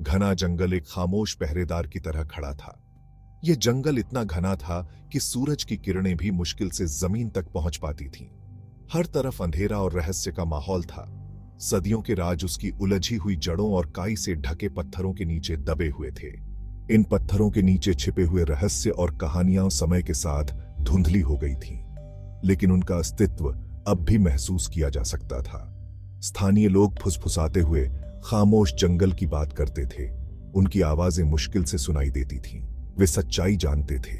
घना जंगल एक खामोश पहरेदार की तरह खड़ा था। यह जंगल इतना घना था कि सूरज की किरणें भी मुश्किल से जमीन तक पहुंच पाती थीं। हर तरफ अंधेरा और रहस्य का माहौल था। सदियों के राज उसकी उलझी हुई जड़ों और काई से ढके पत्थरों के नीचे दबे हुए थे। इन पत्थरों के नीचे छिपे हुए रहस्य और कहानियां समय के साथ धुंधली हो गई थीं, लेकिन उनका अस्तित्व अब भी महसूस किया जा सकता था। स्थानीय लोग फुसफुसाते हुए खामोश जंगल की बात करते थे। उनकी आवाजें मुश्किल से सुनाई देती थीं। वे सच्चाई जानते थे।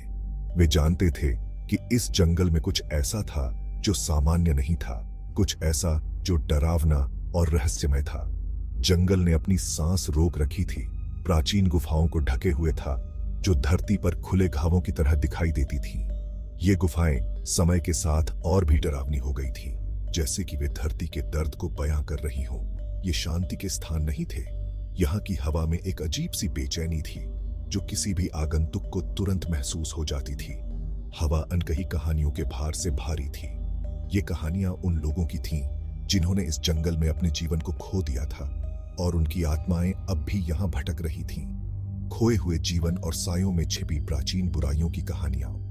वे जानते थे कि इस जंगल में कुछ ऐसा था जो सामान्य नहीं था, कुछ ऐसा जो डरावना और रहस्यमय था। जंगल ने अपनी सांस रोक रखी थी, प्राचीन गुफाओं को ढके हुए था जो धरती पर खुले घावों की तरह दिखाई देती थीं। ये गुफाएं समय के साथ और भी डरावनी हो गई थीं, जैसे कि वे धरती के दर्द को बयां कर रही हों। ये शांति के स्थान नहीं थे। यहाँ की हवा में एक अजीब सी बेचैनी थी जो किसी भी आगंतुक को तुरंत महसूस हो जाती थी। हवा अनकही कहानियों के भार से भारी थी। ये कहानियां उन लोगों की थीं जिन्होंने इस जंगल में अपने जीवन को खो दिया था, और उनकी आत्माएं अब भी यहाँ भटक रही थीं। खोए हुए जीवन और सायों में छिपी प्राचीन बुराइयों की कहानियां।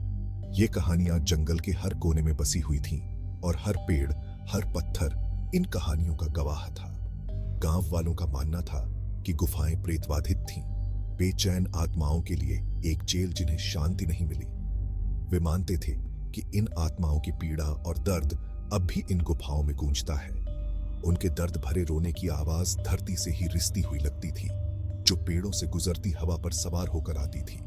ये कहानियां जंगल के हर कोने में बसी हुई थीं, और हर पेड़, हर पत्थर इन कहानियों का गवाह था। गांव वालों का मानना था कि गुफाएं प्रेतवाधित थीं, बेचैन आत्माओं के लिए एक जेल जिन्हें शांति नहीं मिली। वे मानते थे कि इन आत्माओं की पीड़ा और दर्द अब भी इन गुफाओं में गूंजता है। उनके दर्द भरे रोने की आवाज धरती से ही रिसती हुई लगती थी, जो पेड़ों से गुजरती हवा पर सवार होकर आती थी।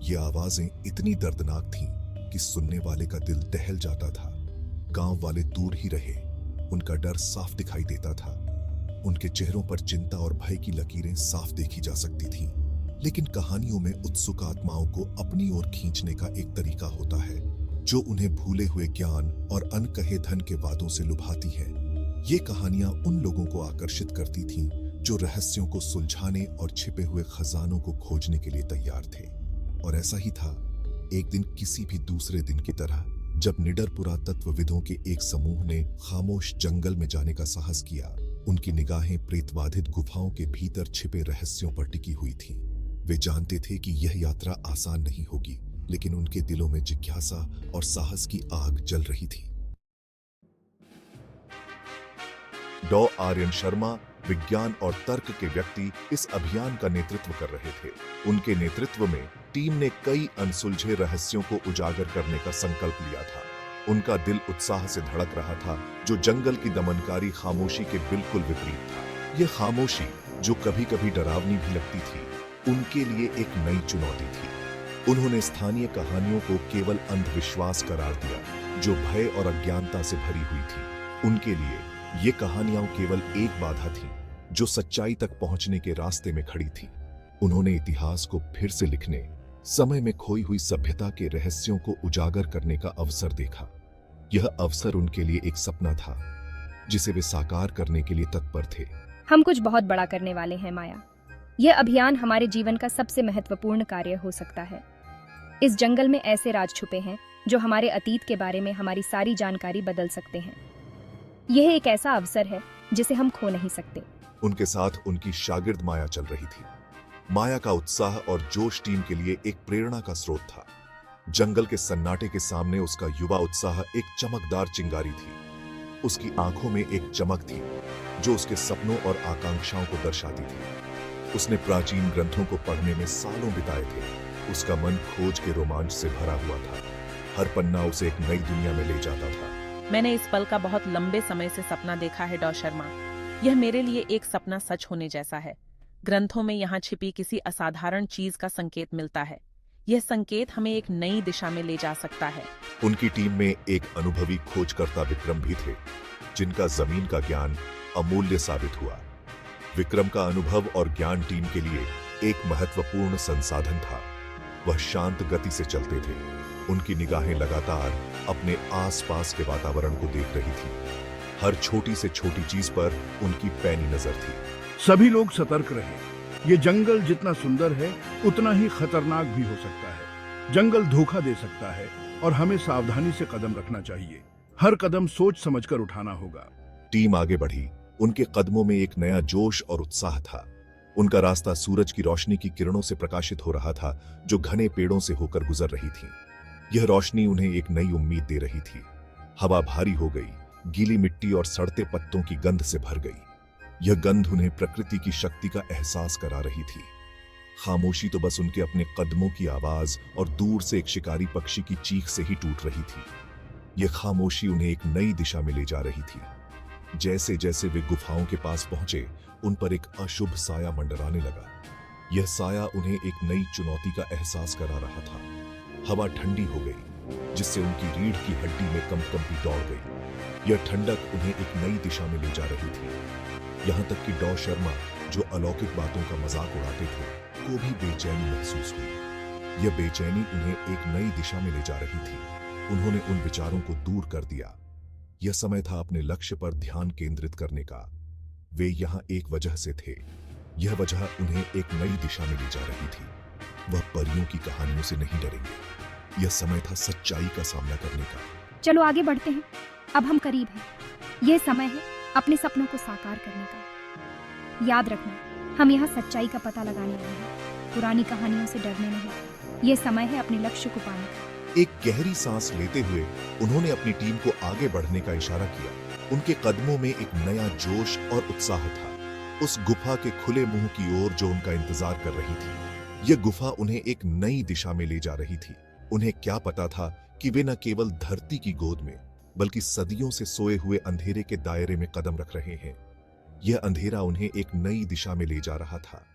ये आवाजें इतनी दर्दनाक थीं कि सुनने वाले का दिल दहल जाता था। गांव वाले दूर ही रहे, उनका डर साफ दिखाई देता था। उनके चेहरों पर चिंता और भय की लकीरें साफ देखी जा सकती थीं। लेकिन कहानियों में उत्सुक आत्माओं को अपनी ओर खींचने का एक तरीका होता है जो उन्हें भूले हुए ज्ञान और अनकहे धन के वादों से लुभाती है। ये कहानियां उन लोगों को आकर्षित करती थीं जो रहस्यों को सुलझाने और छिपे हुए खजानों को खोजने के लिए तैयार थे। और ऐसा ही था। एक दिन किसी भी दूसरे दिन की तरह, जब निडर पुरातत्वविदों के एक समूह ने खामोश जंगल में जाने का साहस किया, उनकी निगाहें प्रेतबाधित गुफाओं के भीतर छिपे रहस्यों पर टिकी हुई थीं। वे जानते थे कि यह यात्रा आसान नहीं होगी, लेकिन उनके दिलों में जिज्ञासा और साहस की आग जल रही थी। डॉ आर्यन शर्मा, विज्ञान और तर्क के व्यक्ति, इस अभियान का नेतृत्व कर रहे थे। उनके नेतृत्व में टीम ने कई अनसुलझे रहस्यों को उजागर करने का संकल्प लिया था। उनका दिल उत्साह से धड़क रहा था, जो जंगल की दमनकारी खामोशी के बिल्कुल विपरीत था। यह खामोशी, जो कभी-कभी डरावनी भी लगती थी, उनके लिए एक नई चुनौती थी। उन्होंने स्थानीय कहानियों को केवल अंधविश्वास करार दिया, जो भय और अज्ञानता से भरी हुई थी। उनके लिए ये कहानियां केवल एक बाधा थी, जो सच्चाई तक पहुंचने के रास्ते में खड़ी थी। उन्होंने इतिहास को फिर से लिखने, समय में खोई हुई सभ्यता के रहस्यों को उजागर करने का अवसर देखा। यह अवसर उनके लिए एक सपना था, जिसे वे साकार करने के लिए तत्पर थे। हम कुछ बहुत बड़ा करने वाले हैं माया। यह अभियान हमारे जीवन का सबसे महत्वपूर्ण कार्य हो सकता है। इस जंगल में ऐसे राज छुपे हैं जो हमारे अतीत के बारे में हमारी सारी जानकारी बदल सकते हैं। यह एक ऐसा अवसर है जिसे हम खो नहीं सकते। उनके साथ उनकी शागिर्द माया चल रही थी। माया का उत्साह और जोश टीम के लिए एक प्रेरणा का स्रोत था। जंगल के सन्नाटे के सामने उसका युवा उत्साह एक चमकदार चिंगारी थी। उसकी आंखों में एक चमक थी जो उसके सपनों और आकांक्षाओं को दर्शाती थी। उसने प्राचीन ग्रंथों को पढ़ने में सालों बिताए थे। उसका मन खोज के रोमांच से भरा हुआ था। हर पन्ना उसे एक नई दुनिया में ले जाता था। मैंने इस पल का बहुत लंबे समय से सपना देखा है डॉ शर्मा। यह मेरे लिए एक सपना सच होने जैसा है। ग्रंथों में यहाँ छिपी किसी असाधारण चीज का संकेत मिलता है। यह संकेत हमें एक नई दिशा में ले जा सकता है। उनकी टीम में एक अनुभवी खोजकर्ता विक्रम भी थे, जिनका जमीन का ज्ञान अमूल्य साबित हुआ। विक्रम का अनुभव और ज्ञान टीम के लिए एक महत्वपूर्ण संसाधन था। वह शांत गति से चलते थे। उनकी निगाहें लगातार अपने आसपास के वातावरण को देख रही थी। हर छोटी से छोटी चीज पर उनकी पैनी नजर थी। सभी लोग सतर्क रहे। ये जंगल जितना सुंदर है, उतना ही खतरनाक भी हो सकता है। जंगल धोखा दे सकता है और हमें सावधानी से कदम रखना चाहिए। हर कदम सोच समझकर उठाना होगा। टीम आगे बढ़ी। उनके कदमों में एक नया जोश और उत्साह था। उनका रास्ता सूरज की रोशनी की किरणों से प्रकाशित हो रहा था, जो घने पेड़ों से होकर गुजर रही थी। यह रोशनी उन्हें एक नई उम्मीद दे रही थी। हवा भारी हो गई, गीली मिट्टी और सड़ते पत्तों की गंध से भर गई। यह गंध उन्हें प्रकृति की शक्ति का एहसास करा रही थी। खामोशी तो बस उनके अपने कदमों की आवाज और दूर से एक शिकारी पक्षी की चीख से ही टूट रही थी। यह खामोशी उन्हें एक नई दिशा में ले जा रही थी। जैसे जैसे वे गुफाओं के पास पहुंचे, उन पर एक अशुभ साया मंडराने लगा। यह साया उन्हें एक नई चुनौती का एहसास करा रहा था। हवा ठंडी हो गई, जिससे उनकी रीढ़ की हड्डी में कंपकंपी दौड़ गई। यह ठंडक उन्हें एक नई दिशा में ले जा रही थी। यहां तक कि डॉ शर्मा, जो अलौकिक बातों का मजाक उड़ाते थे, को भी बेचैनी महसूस हुई। यह बेचैनी उन्हें एक नई दिशा में ले जा रही थी। उन्होंने उन विचारों को दूर कर दिया। यह समय था अपने लक्ष्य पर ध्यान केंद्रित करने का। वे यहां एक वजह से थे। यह वजह उन्हें एक नई दिशा में ले जा रही थी। वह परियों की कहानियों से नहीं डरेंगे। यह समय था सच्चाई का सामना करने का। चलो आगे बढ़ते हैं, अब हम करीब हैं। यह समय है अपने सपनों को साकार करने का। याद रखना, हम यहाँ सच्चाई का पता लगाने आए हैं, पुरानी कहानियों से डरने नहीं। यह समय है अपने लक्ष्य को पाने का। एक गहरी सांस लेते हुए उन्होंने अपनी टीम को आगे बढ़ने का इशारा किया। उनके कदमों में एक नया जोश और उत्साह था, उस गुफा के खुले मुंह की ओर जो उनका इंतजार कर रही थी। यह गुफा उन्हें एक नई दिशा में ले जा रही थी। उन्हें क्या पता था कि वे न केवल धरती की गोद में, बल्कि सदियों से सोए हुए अंधेरे के दायरे में कदम रख रहे हैं। यह अंधेरा उन्हें एक नई दिशा में ले जा रहा था।